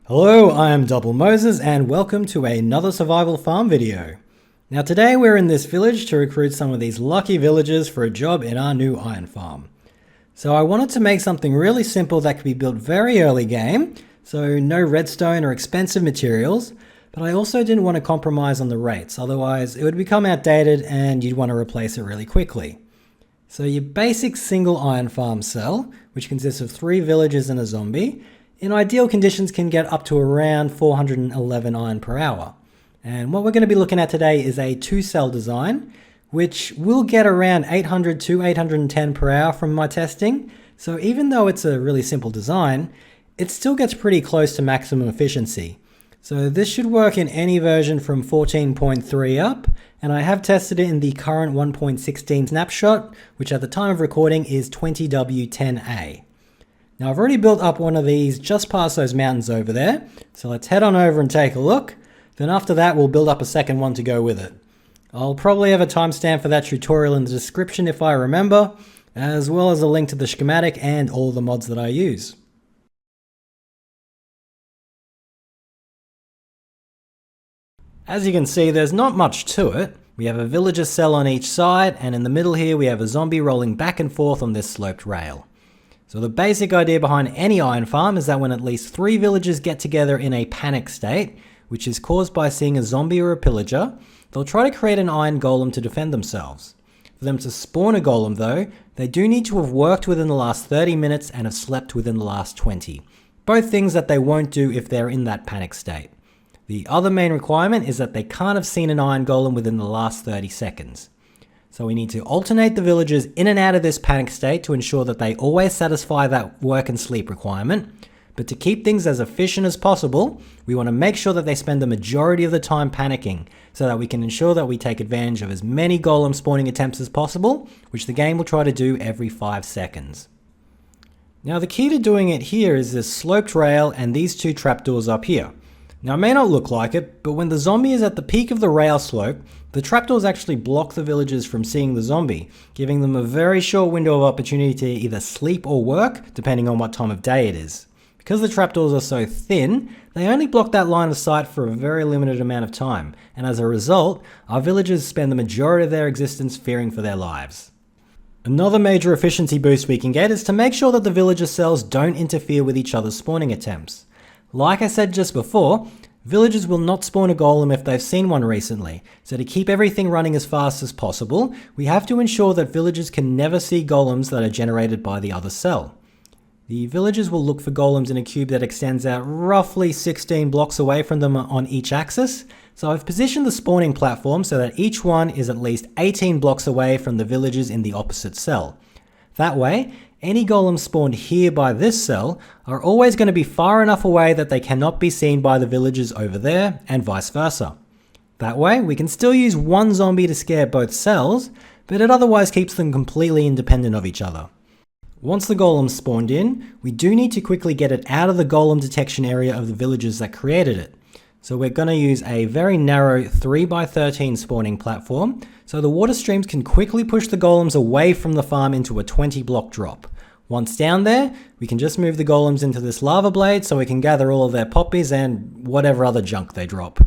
Hello, I am Double Moses and welcome to another survival farm video. Now today we're in this village to recruit some of these lucky villagers for a job in our new iron farm. So I wanted to make something really simple that could be built very early game, so no redstone or expensive materials, but I also didn't want to compromise on the rates, otherwise it would become outdated and you'd want to replace it really quickly. So your basic single iron farm cell, which consists of 3 villagers and a zombie, in ideal conditions can get up to around 411 iron per hour. And what we're going to be looking at today is a 2-cell design, which will get around 800 to 810 per hour from my testing. So even though it's a really simple design, it still gets pretty close to maximum efficiency. So this should work in any version from 14.3 up, and I have tested it in the current 1.16 snapshot, which at the time of recording is 20W10A. Now I've already built up one of these just past those mountains over there, so let's head on over and take a look. Then after that we'll build up a second one to go with it. I'll probably have a timestamp for that tutorial in the description if I remember, as well as a link to the schematic and all the mods that I use. As you can see, there's not much to it. We have a villager cell on each side, and in the middle here we have a zombie rolling back and forth on this sloped rail. So the basic idea behind any iron farm is that when at least 3 villagers get together in a panic state, which is caused by seeing a zombie or a pillager, they'll try to create an iron golem to defend themselves. For them to spawn a golem though, they do need to have worked within the last 30 minutes and have slept within the last 20. Both things that they won't do if they're in that panic state. The other main requirement is that they can't have seen an iron golem within the last 30 seconds. So we need to alternate the villagers in and out of this panic state to ensure that they always satisfy that work and sleep requirement. But to keep things as efficient as possible, we want to make sure that they spend the majority of the time panicking so that we can ensure that we take advantage of as many golem spawning attempts as possible, which the game will try to do every 5 seconds. Now the key to doing it here is this sloped rail and these 2 trapdoors up here. Now it may not look like it, but when the zombie is at the peak of the rail slope, the trapdoors actually block the villagers from seeing the zombie, giving them a very short window of opportunity to either sleep or work, depending on what time of day it is. Because the trapdoors are so thin, they only block that line of sight for a very limited amount of time, and as a result, our villagers spend the majority of their existence fearing for their lives. Another major efficiency boost we can get is to make sure that the villager cells don't interfere with each other's spawning attempts. Like I said just before, villagers will not spawn a golem if they've seen one recently, so to keep everything running as fast as possible, we have to ensure that villagers can never see golems that are generated by the other cell. The villagers will look for golems in a cube that extends out roughly 16 blocks away from them on each axis, so I've positioned the spawning platform so that each one is at least 18 blocks away from the villagers in the opposite cell. That way, any golems spawned here by this cell are always going to be far enough away that they cannot be seen by the villagers over there, and vice versa. That way, we can still use one zombie to scare both cells, but it otherwise keeps them completely independent of each other. Once the golem's spawned in, we do need to quickly get it out of the golem detection area of the villagers that created it. So we're going to use a very narrow 3x13 spawning platform, so the water streams can quickly push the golems away from the farm into a 20 block drop. Once down there, we can just move the golems into this lava blade so we can gather all of their poppies and whatever other junk they drop.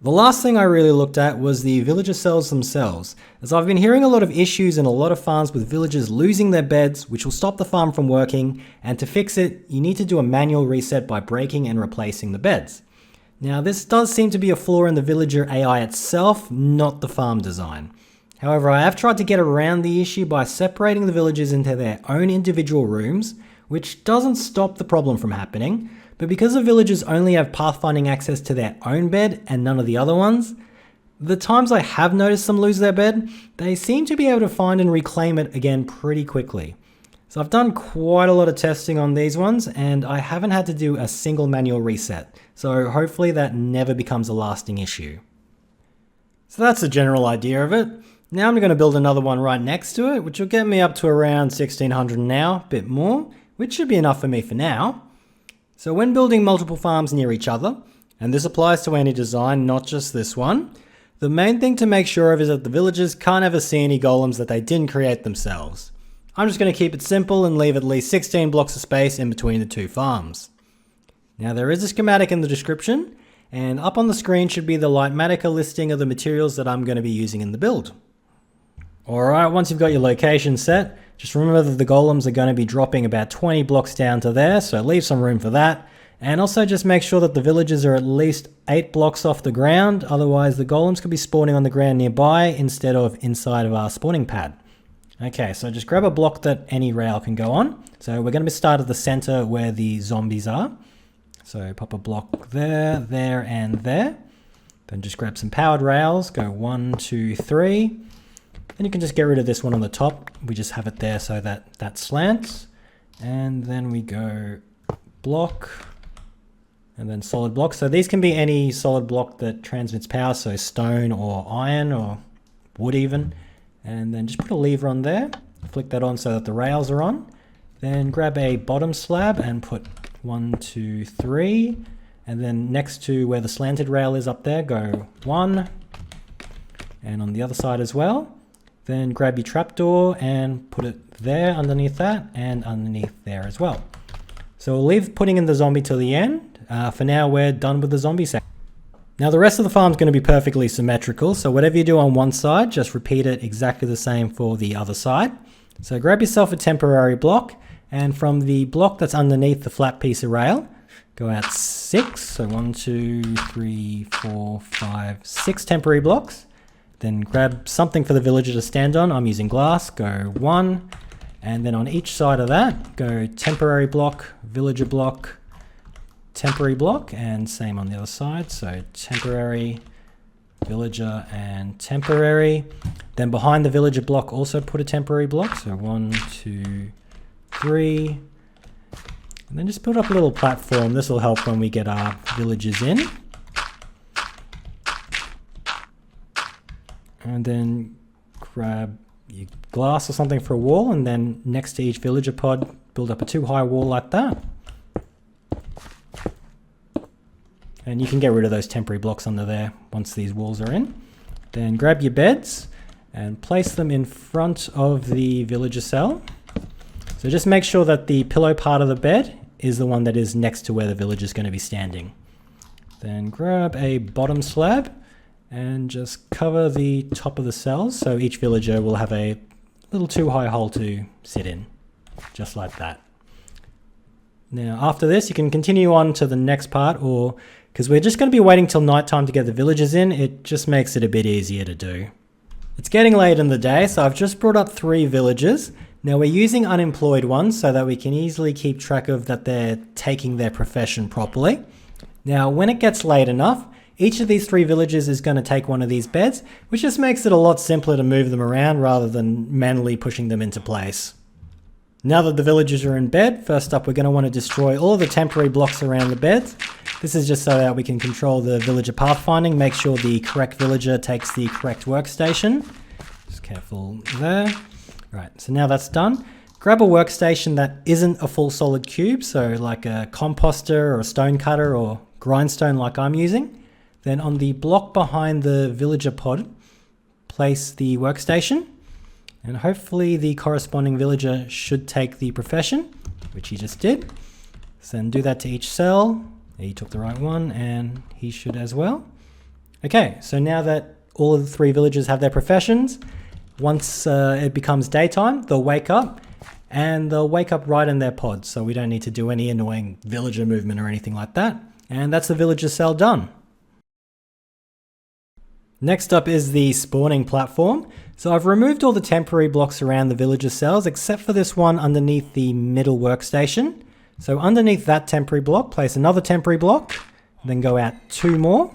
The last thing I really looked at was the villager cells themselves, as I've been hearing a lot of issues in a lot of farms with villagers losing their beds, which will stop the farm from working, and to fix it, you need to do a manual reset by breaking and replacing the beds. Now this does seem to be a flaw in the villager AI itself, not the farm design. However, I have tried to get around the issue by separating the villagers into their own individual rooms, which doesn't stop the problem from happening, but because the villagers only have pathfinding access to their own bed and none of the other ones, the times I have noticed them lose their bed, they seem to be able to find and reclaim it again pretty quickly. So I've done quite a lot of testing on these ones and I haven't had to do a single manual reset, so hopefully that never becomes a lasting issue. So that's the general idea of it. Now I'm going to build another one right next to it, which will get me up to around 1600 an hour, a bit more, which should be enough for me for now. So when building multiple farms near each other, and this applies to any design, not just this one, the main thing to make sure of is that the villagers can't ever see any golems that they didn't create themselves. I'm just going to keep it simple and leave at least 16 blocks of space in between the 2 farms. Now there is a schematic in the description, and up on the screen should be the Lightmatica listing of the materials that I'm going to be using in the build. Alright, once you've got your location set, just remember that the golems are going to be dropping about 20 blocks down to there, so leave some room for that. And also just make sure that the villagers are at least 8 blocks off the ground, otherwise the golems could be spawning on the ground nearby instead of inside of our spawning pad. Okay, so just grab a block that any rail can go on. So we're going to start at the center where the zombies are. So pop a block there, there, and there. Then just grab some powered rails, go 1, 2, 3. Then you can just get rid of this one on the top. We just have it there so that that slants. And then we go block, and then solid block. So these can be any solid block that transmits power, so stone or iron or wood even. And then just put a lever on there, flick that on so that the rails are on. Then grab a bottom slab and put 1, 2, 3. And then next to where the slanted rail is up there, go 1. And on the other side as well. Then grab your trapdoor and put it there underneath that and underneath there as well. So we'll leave putting in the zombie till the end. For now, we're done with the zombie section. Now the rest of the farm is going to be perfectly symmetrical, so whatever you do on one side, just repeat it exactly the same for the other side. So grab yourself a temporary block, and from the block that's underneath the flat piece of rail, go out 6, so 1, 2, 3, 4, 5, 6 temporary blocks. Then grab something for the villager to stand on. I'm using glass, go 1, and then on each side of that, go temporary block, villager block, temporary block, and same on the other side. So temporary, villager, and temporary. Then behind the villager block also put a temporary block. So 1, 2, 3. And then just build up a little platform. This will help when we get our villagers in. And then grab your glass or something for a wall, and then next to each villager pod, build up a 2-high wall like that. And you can get rid of those temporary blocks under there once these walls are in. Then grab your beds and place them in front of the villager cell. So just make sure that the pillow part of the bed is the one that is next to where the villager is going to be standing. Then grab a bottom slab and just cover the top of the cells, so each villager will have a little 2-high hole to sit in, just like that. Now after this you can continue on to the next part, or because we're just going to be waiting till nighttime to get the villagers in, it just makes it a bit easier to do. It's getting late in the day, so I've just brought up 3 villagers. Now we're using unemployed ones so that we can easily keep track of that they're taking their profession properly. Now when it gets late enough, each of these 3 villagers is going to take one of these beds, which just makes it a lot simpler to move them around rather than manually pushing them into place. Now that the villagers are in bed, first up we're going to want to destroy all of the temporary blocks around the beds. This is just so that we can control the villager pathfinding, make sure the correct villager takes the correct workstation. Just careful there. Right, so now that's done. Grab a workstation that isn't a full solid cube, so like a composter or a stone cutter or grindstone like I'm using. Then on the block behind the villager pod, place the workstation. And hopefully the corresponding villager should take the profession, which he just did. So then do that to each cell. He took the right one and he should as well. Okay, so now that all of the 3 villagers have their professions, once it becomes daytime, they'll wake up, and they'll wake up right in their pod, so we don't need to do any annoying villager movement or anything like that. And that's the villager cell done. Next up is the spawning platform. So I've removed all the temporary blocks around the villager cells except for this one underneath the middle workstation. So underneath that temporary block, place another temporary block, then go out 2 more.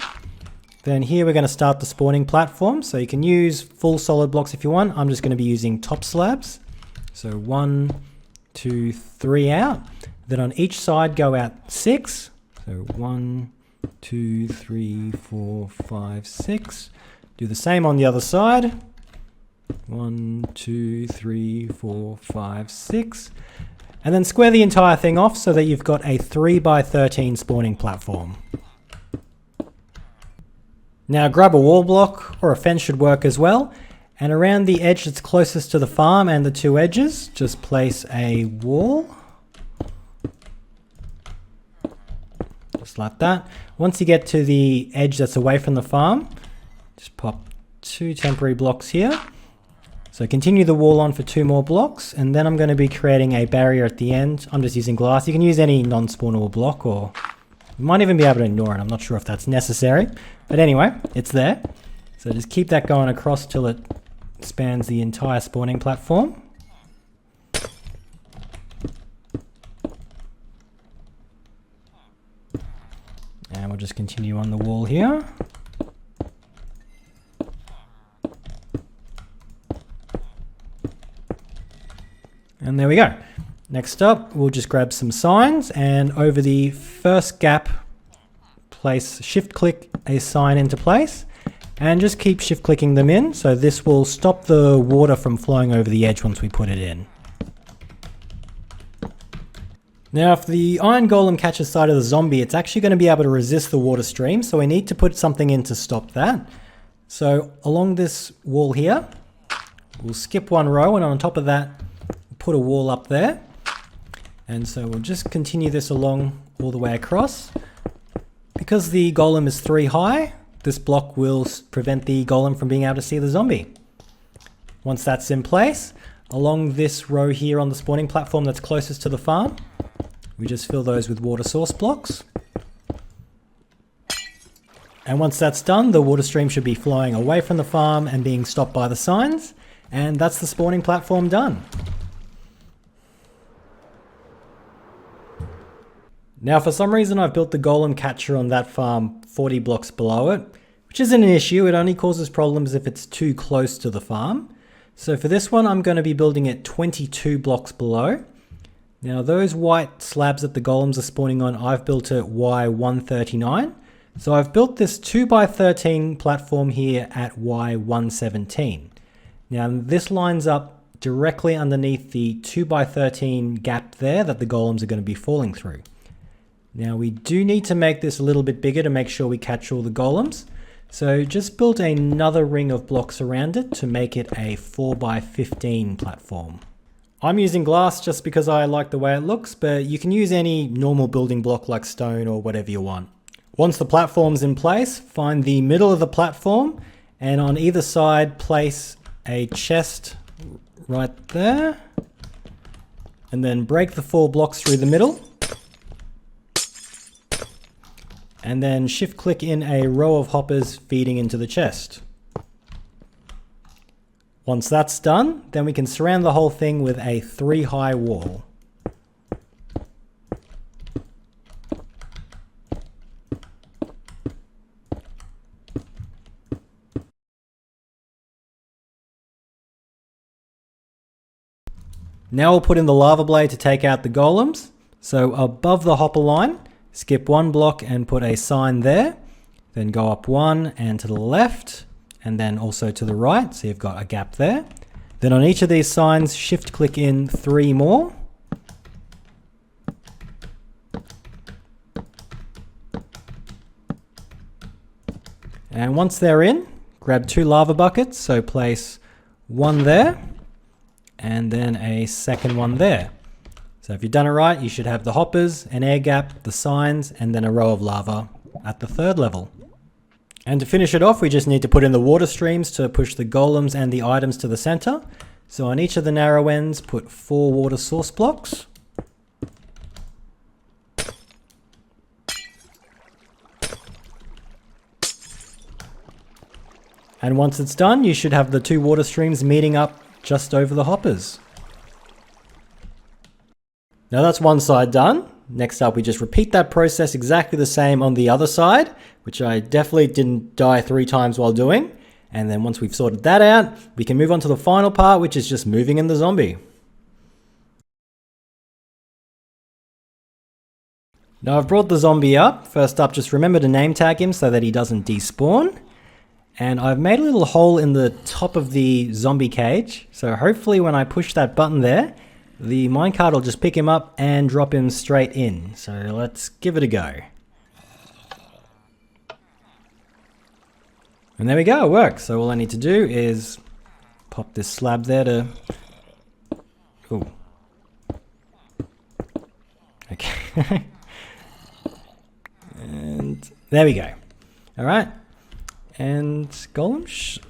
Then here we're going to start the spawning platform. So you can use full solid blocks if you want. I'm just going to be using top slabs. So 1, 2, 3 out. Then on each side go out 6. So 1, 2, 3, 4, 5, 6. Do the same on the other side. 1, 2, 3, 4, 5, 6. And then square the entire thing off so that you've got a 3x13 spawning platform. Now grab a wall block, or a fence should work as well, and around the edge that's closest to the farm and the 2 edges, just place a wall. just like that. Once you get to the edge that's away from the farm, just pop 2 temporary blocks here. So continue the wall on for 2 more blocks, and then I'm going to be creating a barrier at the end. I'm just using glass. You can use any non-spawnable block, or you might even be able to ignore it. I'm not sure if that's necessary, but anyway, it's there. So just keep that going across till it spans the entire spawning platform. And we'll just continue on the wall here. And there we go. Next up, we'll just grab some signs, and over the first gap, place shift click a sign into place, and just keep shift clicking them in. So this will stop the water from flowing over the edge once we put it in. Now, if the iron golem catches sight of the zombie, it's actually going to be able to resist the water stream, so we need to put something in to stop that. So along this wall here, we'll skip 1 row, and on top of that, put a wall up there. And so we'll just continue this along all the way across. Because the golem is 3 high, this block will prevent the golem from being able to see the zombie. Once that's in place, along this row here on the spawning platform that's closest to the farm, we just fill those with water source blocks. And once that's done, the water stream should be flowing away from the farm and being stopped by the signs. And that's the spawning platform done. Now, for some reason, I've built the golem catcher on that farm 40 blocks below it, which isn't an issue. It only causes problems if it's too close to the farm. So for this one, I'm going to be building it 22 blocks below. Now, those white slabs that the golems are spawning on, I've built at Y139. So I've built this 2x13 platform here at Y117. Now, this lines up directly underneath the 2x13 gap there that the golems are going to be falling through. Now, we do need to make this a little bit bigger to make sure we catch all the golems. So just build another ring of blocks around it to make it a 4x15 platform. I'm using glass just because I like the way it looks, but you can use any normal building block like stone or whatever you want. Once the platform's in place, find the middle of the platform, and on either side place a chest right there, and then break the 4 blocks through the middle, and then shift click in a row of hoppers feeding into the chest. Once that's done, then we can surround the whole thing with a 3 high wall. Now we'll put in the lava blade to take out the golems. So above the hopper line, skip 1 block and put a sign there. Then go up 1 and to the left, and then also to the right, so you've got a gap there. Then on each of these signs, shift click in 3 more. And once they're in, grab 2 lava buckets, so place 1 there, and then a second one there. So if you've done it right, you should have the hoppers, an air gap, the signs, and then a row of lava at the 3rd level. And to finish it off, we just need to put in the water streams to push the golems and the items to the center. So on each of the narrow ends, put 4 water source blocks. And once it's done, you should have the 2 water streams meeting up just over the hoppers. Now that's one side done. Next up, we just repeat that process exactly the same on the other side, which I definitely didn't die 3 times while doing. And then once we've sorted that out, we can move on to the final part, which is just moving in the zombie. Now I've brought the zombie up. First up, just remember to name tag him so that he doesn't despawn. And I've made a little hole in the top of the zombie cage. So hopefully when I push that button there, the minecart will just pick him up and drop him straight in. So let's give it a go. And there we go, it works. So all I need to do is pop this slab there to... Ooh. Okay. There we go. All right. And Golem's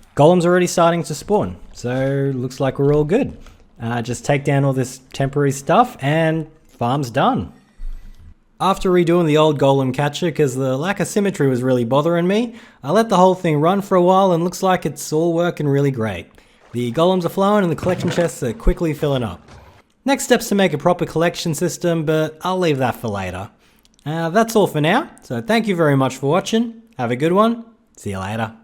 already starting to spawn. So looks like we're all good. Just take down all this temporary stuff and farm's done. After redoing the old golem catcher, because the lack of symmetry was really bothering me, I let the whole thing run for a while and looks like it's all working really great. The golems are flowing and the collection chests are quickly filling up. Next step's to make a proper collection system, but I'll leave that for later. That's all for now, so thank you very much for watching. Have a good one. See you later.